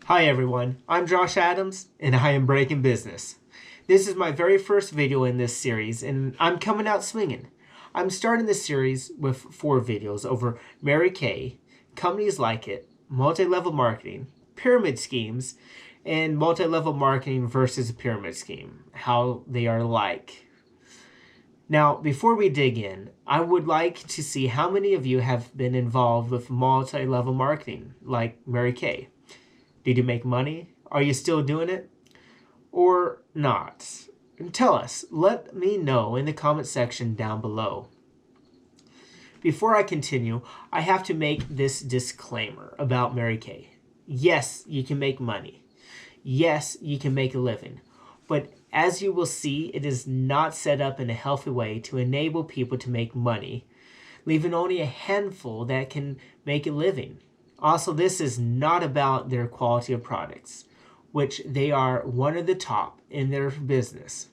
Hi everyone, I'm Josh Adams and I am Breaking Business. This is my very first video in this series and I'm coming out swinging. I'm starting this series with 4 videos over Mary Kay, companies like it, multi-level marketing, pyramid schemes, and multi-level marketing versus a pyramid scheme, how they are alike. Now, before we dig in, I would like to see how many of you have been involved with multi-level marketing like Mary Kay. Did you make money? Are you still doing it? Or not? Tell us. Let me know in the comment section down below. Before I continue, I have to make this disclaimer about Mary Kay. Yes, you can make money. Yes, you can make a living. But as you will see, it is not set up in a healthy way to enable people to make money, leaving only a handful that can make a living. Also, this is not about their quality of products, which they are one of the top in their business.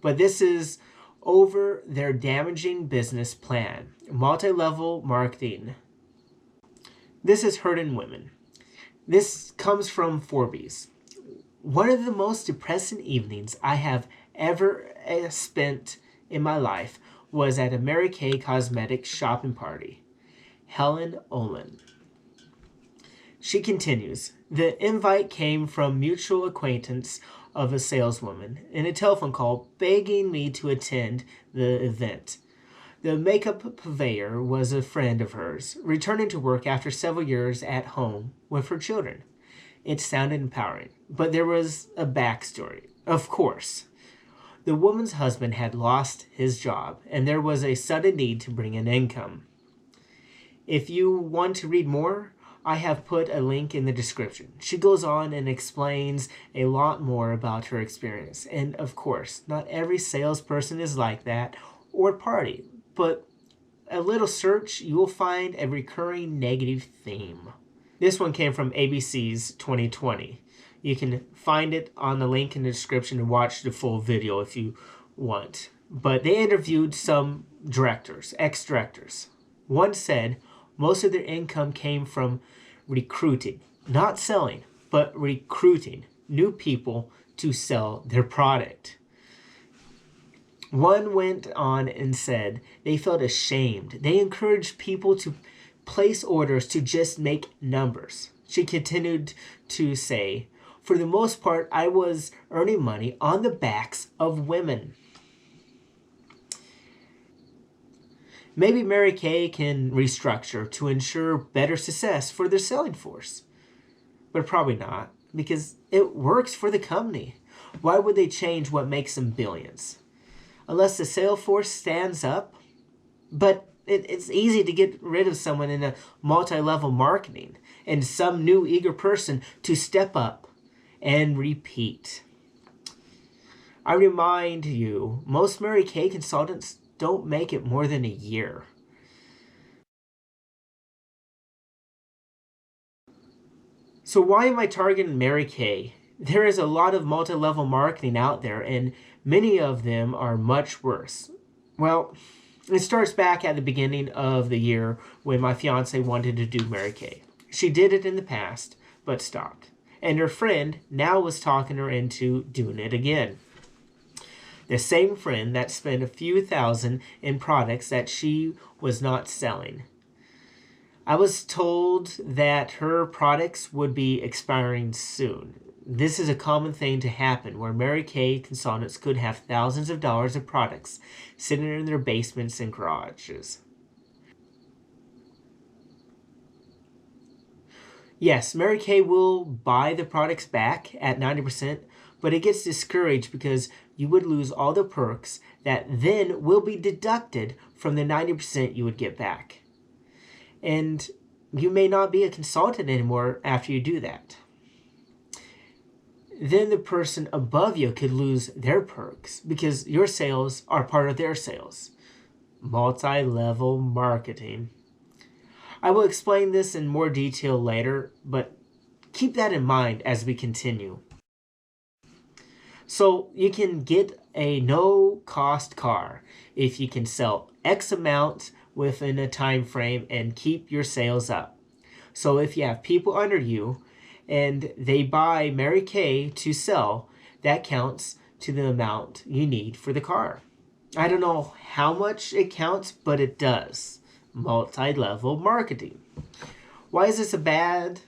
But this is over their damaging business plan, multi-level marketing. This is hurting women. This comes from Forbes. One of the most depressing evenings I have ever spent in my life was at a Mary Kay Cosmetics shopping party. Helen Olin. She continues, the invite came from mutual acquaintance of a saleswoman in a telephone call begging me to attend the event. The makeup purveyor was a friend of hers, returning to work after several years at home with her children. It sounded empowering, but there was a backstory. Of course, the woman's husband had lost his job, and there was a sudden need to bring in income. If you want to read more, I have put a link in the description. She goes on and explains a lot more about her experience. And of course, not every salesperson is like that or party, but a little search, you will find a recurring negative theme. This one came from ABC's 2020. You can find it on the link in the description and watch the full video if you want. But they interviewed some directors, ex-directors. One said most of their income came from recruiting, not selling, but recruiting new people to sell their product. One went on and said they felt ashamed. They encouraged people to place orders to just make numbers. She continued to say, for the most part, I was earning money on the backs of women. Maybe Mary Kay can restructure to ensure better success for their selling force. But probably not, because it works for the company. Why would they change what makes them billions? Unless the sales force stands up. But it's easy to get rid of someone in a multi-level marketing and some new eager person to step up and repeat. I remind you, most Mary Kay consultants don't make it more than a year. So why am I targeting Mary Kay? There is a lot of multi-level marketing out there and many of them are much worse. Well, it starts back at the beginning of the year when my fiance wanted to do Mary Kay. She did it in the past, but stopped. And her friend now was talking her into doing it again. The same friend that spent a few thousand in products that she was not selling. I was told that her products would be expiring soon. This is a common thing to happen where Mary Kay consultants could have thousands of dollars of products sitting in their basements and garages. Yes, Mary Kay will buy the products back at 90%, but it gets discouraged because you would lose all the perks that then will be deducted from the 90% you would get back. And you may not be a consultant anymore after you do that. Then the person above you could lose their perks because your sales are part of their sales. Multi-level marketing. I will explain this in more detail later, but keep that in mind as we continue. So you can get a no-cost car if you can sell X amount within a time frame and keep your sales up. So if you have people under you and they buy Mary Kay to sell, that counts to the amount you need for the car. I don't know how much it counts, but it does. Multi-level marketing. Why is this a bad?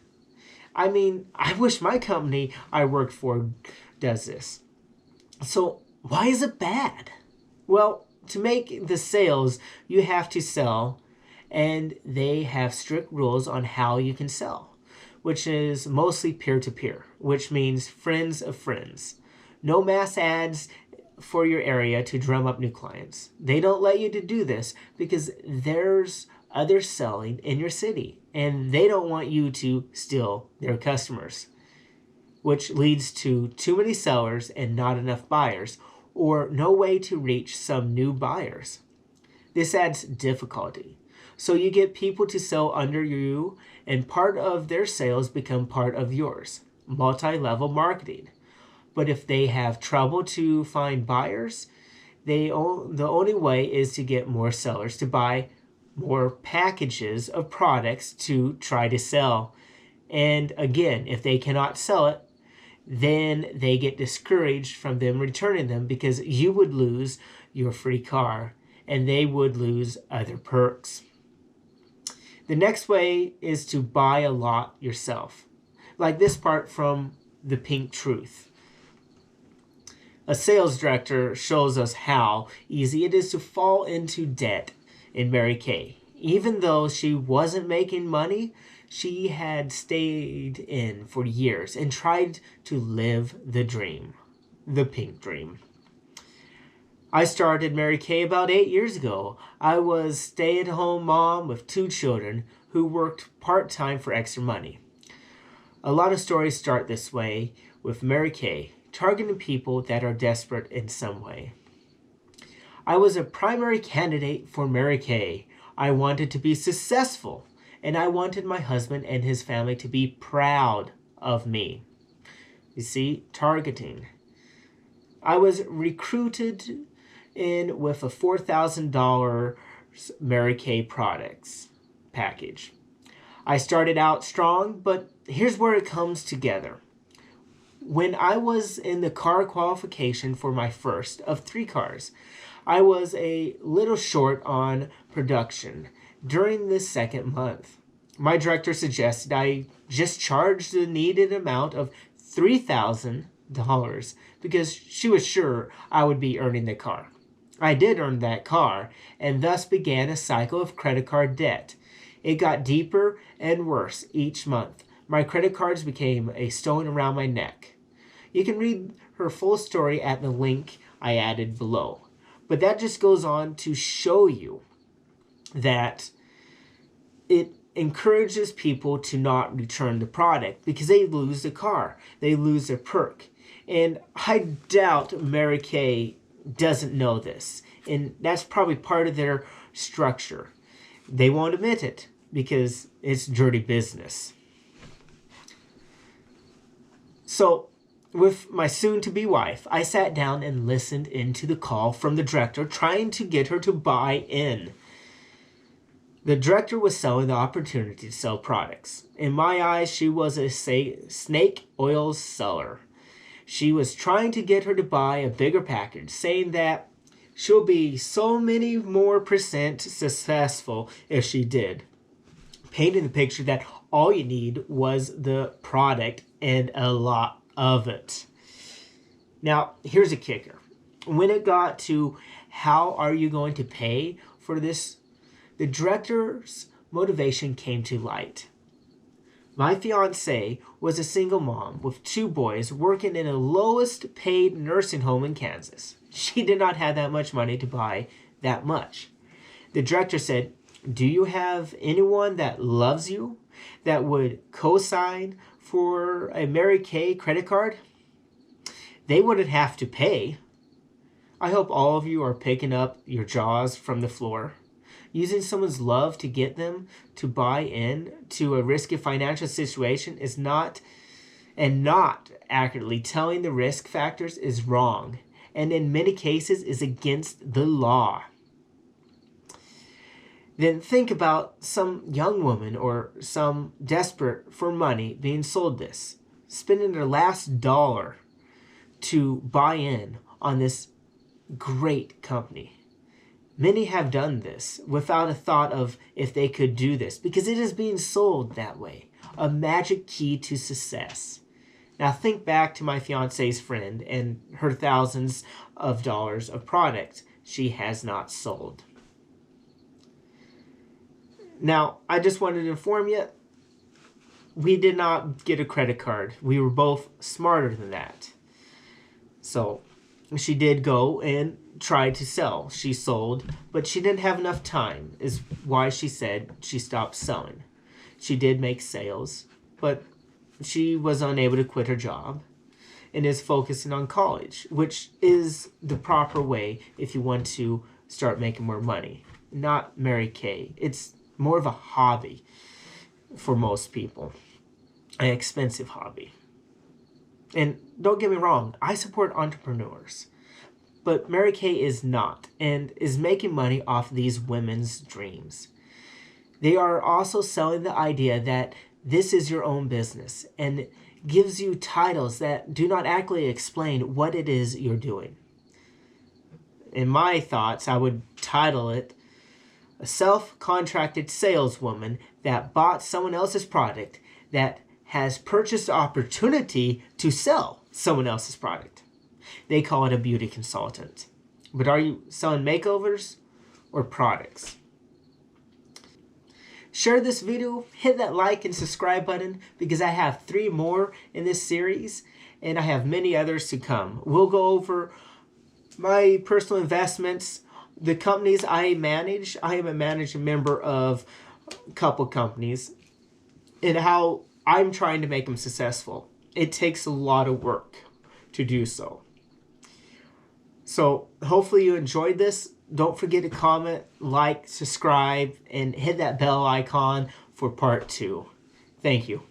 I mean, I wish my company I work for does this. So why is it bad? Well, to make the sales, you have to sell, and they have strict rules on how you can sell, which is mostly peer-to-peer, which means friends of friends. No mass ads for your area to drum up new clients. They don't let you to do this because there's others selling in your city, and they don't want you to steal their customers, which leads to too many sellers and not enough buyers, or no way to reach some new buyers. This adds difficulty. So you get people to sell under you, and part of their sales become part of yours. Multi-level marketing. But if they have trouble to find buyers, the only way is to get more sellers to buy more packages of products to try to sell. And again, if they cannot sell it, then they get discouraged from them returning them because you would lose your free car and they would lose other perks. The next way is to buy a lot yourself, like this part from The Pink Truth. A sales director shows us how easy it is to fall into debt in Mary Kay. Even though she wasn't making money, she had stayed in for years and tried to live the dream, the pink dream. I started Mary Kay about 8 years ago. I was a stay-at-home mom with 2 children who worked part-time for extra money. A lot of stories start this way with Mary Kay, targeting people that are desperate in some way. I was a primary candidate for Mary Kay. I wanted to be successful, and I wanted my husband and his family to be proud of me. You see, targeting. I was recruited in with a $4,000 Mary Kay products package. I started out strong, but here's where it comes together. When I was in the car qualification for my first of 3 cars, I was a little short on production during the second month. My director suggested I just charge the needed amount of $3,000 because she was sure I would be earning the car. I did earn that car and thus began a cycle of credit card debt. It got deeper and worse each month. My credit cards became a stone around my neck. You can read her full story at the link I added below. But that just goes on to show you that it encourages people to not return the product because they lose the car. They lose their perk. And I doubt Mary Kay doesn't know this. And that's probably part of their structure. They won't admit it because it's dirty business. So, with my soon-to-be wife, I sat down and listened into the call from the director trying to get her to buy in. The director was selling the opportunity to sell products. In my eyes, she was a snake oil seller. She was trying to get her to buy a bigger package, saying that she'll be so many more % successful if she did. Painting the picture that all you need was the product and a lot of it. Now, here's a kicker. When it got to how are you going to pay for this, the director's motivation came to light. My fiance was a single mom with 2 boys working in the lowest paid nursing home in Kansas. She did not have that much money to buy that much. The director said, "Do you have anyone that loves you that would co-sign for a Mary Kay credit card? They wouldn't have to pay." I hope all of you are picking up your jaws from the floor. Using someone's love to get them to buy in to a risky financial situation is not accurately telling the risk factors is wrong, and in many cases is against the law. Then think about some young woman or some desperate for money being sold this, spending their last dollar to buy in on this great company. Many have done this without a thought of if they could do this because it is being sold that way. A magic key to success. Now think back to my fiance's friend and her thousands of dollars of product she has not sold. Now, I just wanted to inform you, we did not get a credit card. We were both smarter than that. So she did go and try to sell. She sold, but she didn't have enough time, is why she said she stopped selling. She did make sales, but she was unable to quit her job and is focusing on college, which is the proper way if you want to start making more money. Not Mary Kay. It's more of a hobby for most people. An expensive hobby. And don't get me wrong, I support entrepreneurs. But Mary Kay is not, and is making money off these women's dreams. They are also selling the idea that this is your own business and gives you titles that do not accurately explain what it is you're doing. In my thoughts, I would title it a self-contracted saleswoman that bought someone else's product that has purchased the opportunity to sell someone else's product. They call it a beauty consultant. But are you selling makeovers or products? Share this video, hit that like and subscribe button because I have 3 more in this series and I have many others to come. We'll go over my personal investments, the companies I manage. I am a managing member of a couple companies and how I'm trying to make them successful. It takes a lot of work to do so. So hopefully you enjoyed this. Don't forget to comment, like, subscribe, and hit that bell icon for part 2. Thank you.